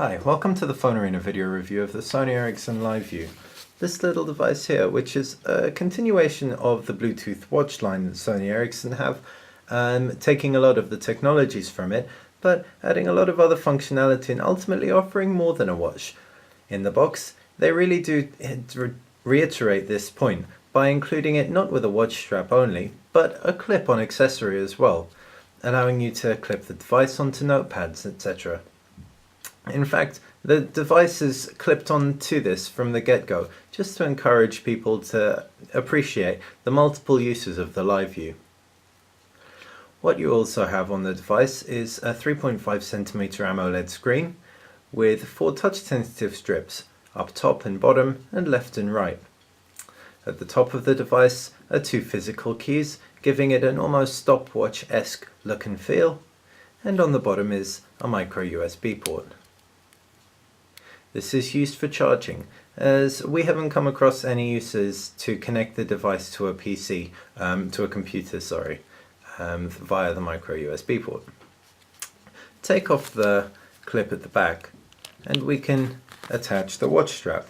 Hi, welcome to the Phone Arena video review of the Sony Ericsson LiveView. This little device here, which is a continuation of the Bluetooth watch line that Sony Ericsson have, taking a lot of the technologies from it, but adding a lot of other functionality and ultimately offering more than a watch. In the box, they really do reiterate this point by including it not with a watch strap only, but a clip-on accessory as well, allowing you to clip the device onto notepads, etc. In fact, the device is clipped onto this from the get-go, just to encourage people to appreciate the multiple uses of the LiveView. What you also have on the device is a 3.5cm AMOLED screen with 4 touch-sensitive strips, up top and bottom and left and right. At the top of the device are 2 physical keys, giving it an almost stopwatch-esque look and feel, and on the bottom is a micro USB port. This is used for charging, as we haven't come across any uses to connect the device to a PC, to a computer, via the micro USB port. Take off the clip at the back and we can attach the watch strap.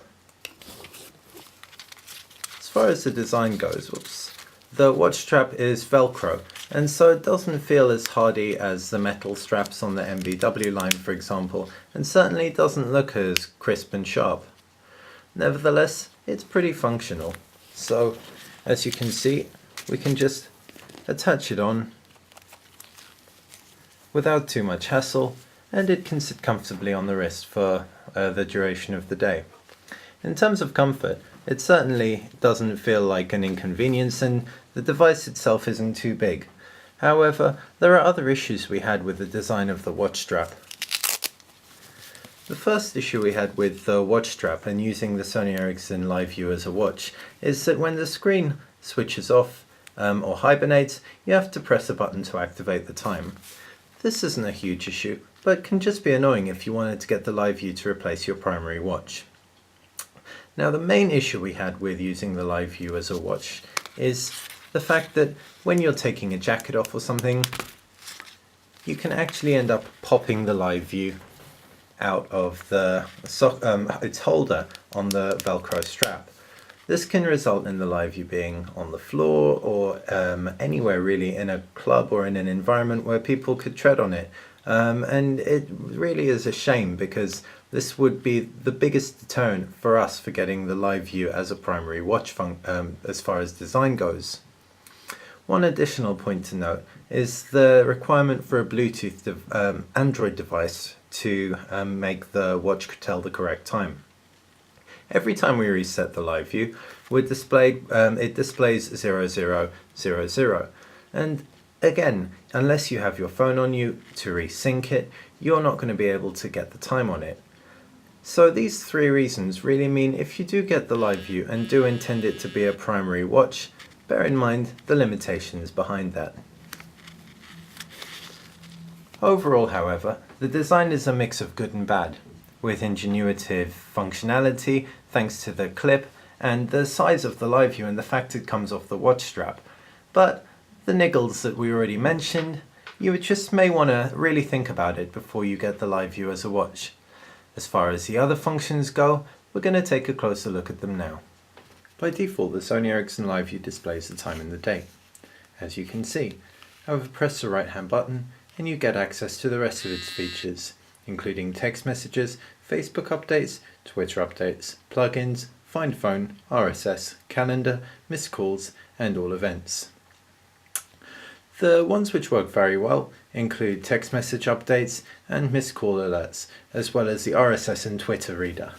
As far as the design goes, the watch strap is Velcro, and so it doesn't feel as hardy as the metal straps on the MVW line, for example, and certainly doesn't look as crisp and sharp. Nevertheless, it's pretty functional. So, as you can see, we can just attach it on without too much hassle, and it can sit comfortably on the wrist for the duration of the day. In terms of comfort, it certainly doesn't feel like an inconvenience, and the device itself isn't too big. However, there are other issues we had with the design of the watch strap. The first issue we had with the watch strap and using the Sony Ericsson LiveView as a watch is that when the screen switches off or hibernates, you have to press a button to activate the time. This isn't a huge issue, but can just be annoying if you wanted to get the LiveView to replace your primary watch. Now, the main issue we had with using the LiveView as a watch is the fact that when you're taking a jacket off or something, you can actually end up popping the LiveView out of its holder on the Velcro strap. This can result in the LiveView being on the floor or anywhere really in a club or in an environment where people could tread on it. And it really is a shame, because this would be the biggest deterrent for us for getting the LiveView as a primary watch as far as design goes. One additional point to note is the requirement for a Bluetooth Android device to make the watch tell the correct time. Every time we reset the LiveView, it displays 0000, and again, unless you have your phone on you to resync it, you're not going to be able to get the time on it. So these 3 reasons really mean if you do get the LiveView and do intend it to be a primary watch, bear in mind the limitations behind that. Overall, however, the design is a mix of good and bad, with ingenuitive functionality thanks to the clip and the size of the LiveView and the fact it comes off the watch strap. But the niggles that we already mentioned, you just may want to really think about it before you get the LiveView as a watch. As far as the other functions go, we're going to take a closer look at them now. By default, the Sony Ericsson LiveView displays the time in the day. As you can see, however, press the right hand button and you get access to the rest of its features, including text messages, Facebook updates, Twitter updates, plugins, Find Phone, RSS, calendar, missed calls, and all events. The ones which work very well include text message updates and missed call alerts, as well as the RSS and Twitter reader.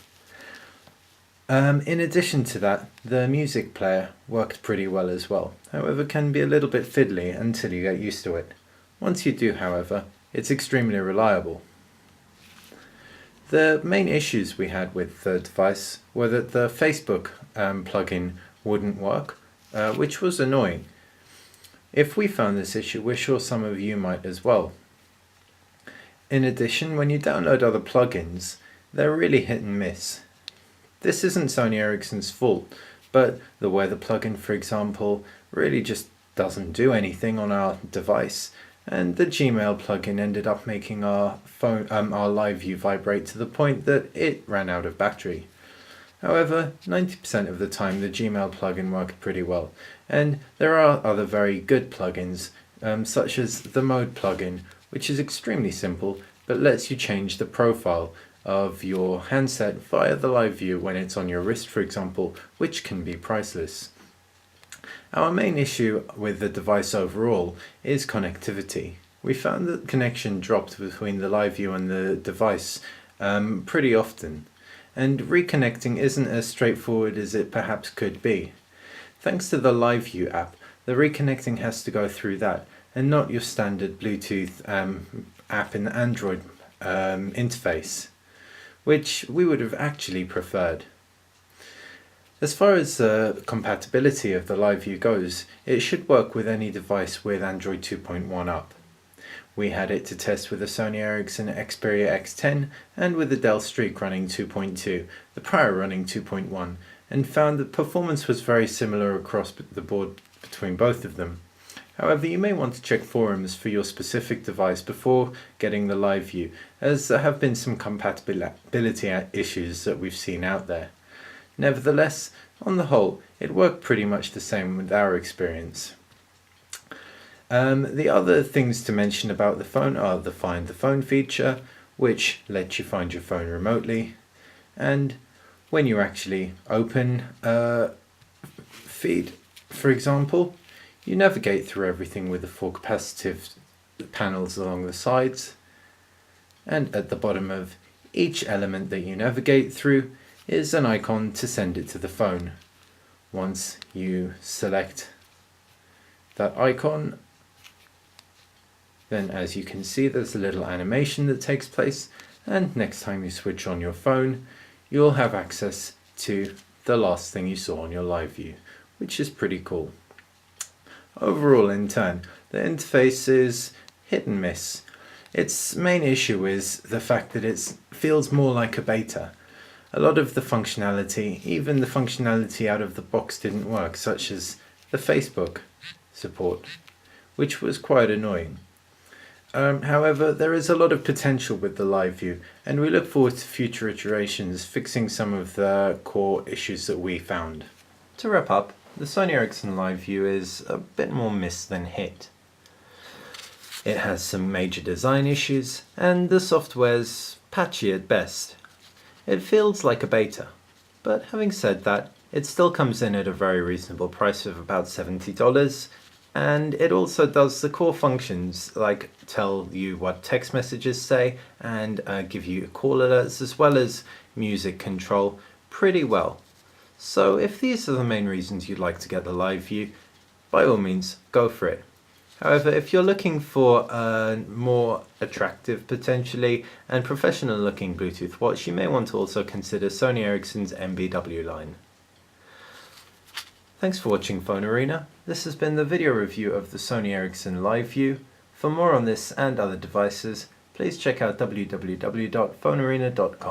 In addition to that, the music player works pretty well as well, however can be a little bit fiddly until you get used to it. Once you do, however, it's extremely reliable. The main issues we had with the device were that the Facebook plugin wouldn't work, which was annoying. If we found this issue, we're sure some of you might as well. In addition, when you download other plugins, they're really hit and miss. This isn't Sony Ericsson's fault, but the weather plugin, for example, really just doesn't do anything on our device, and the Gmail plugin ended up making our LiveView vibrate to the point that it ran out of battery. However, 90% of the time the Gmail plugin worked pretty well, and there are other very good plugins, such as the Mode plugin, which is extremely simple but lets you change the profile of your handset via the LiveView when it's on your wrist, for example, which can be priceless. Our main issue with the device overall is connectivity. We found that connection dropped between the LiveView and the device pretty often, and reconnecting isn't as straightforward as it perhaps could be. Thanks to the LiveView app, the reconnecting has to go through that, and not your standard Bluetooth app in the Android interface, which we would have actually preferred. As far as the compatibility of the LiveView goes, it should work with any device with Android 2.1 up. We had it to test with the Sony Ericsson Xperia X10 and with the Dell Streak running 2.2, the prior running 2.1, and found that performance was very similar across the board between both of them. However, you may want to check forums for your specific device before getting the LiveView, as there have been some compatibility issues that we've seen out there. Nevertheless, on the whole, it worked pretty much the same with our experience. The other things to mention about the phone are the Find the Phone feature, which lets you find your phone remotely, and when you actually open a feed, for example, you navigate through everything with the 4 capacitive panels along the sides, and at the bottom of each element that you navigate through is an icon to send it to the phone. Once you select that icon, then as you can see there's a little animation that takes place, and next time you switch on your phone you'll have access to the last thing you saw on your LiveView, which is pretty cool. Overall, in turn, the interface is hit and miss. Its main issue is the fact that it feels more like a beta. A lot of the functionality, even the functionality out of the box, didn't work, such as the Facebook support, which was quite annoying. However, there is a lot of potential with the LiveView, and we look forward to future iterations fixing some of the core issues that we found. To wrap up, the Sony Ericsson LiveView is a bit more miss than hit. It has some major design issues, and the software's patchy at best. It feels like a beta, but having said that, it still comes in at a very reasonable price of about $70, and it also does the core functions like tell you what text messages say and give you call alerts, as well as music control pretty well. So if these are the main reasons you'd like to get the LiveView, by all means go for it. However, if you're looking for a more attractive, potentially, and professional looking Bluetooth watch, you may want to also consider Sony Ericsson's MBW line. Thanks for watching Phone Arena. This has been the video review of the Sony Ericsson LiveView. For more on this and other devices, please check out www.phonearena.com.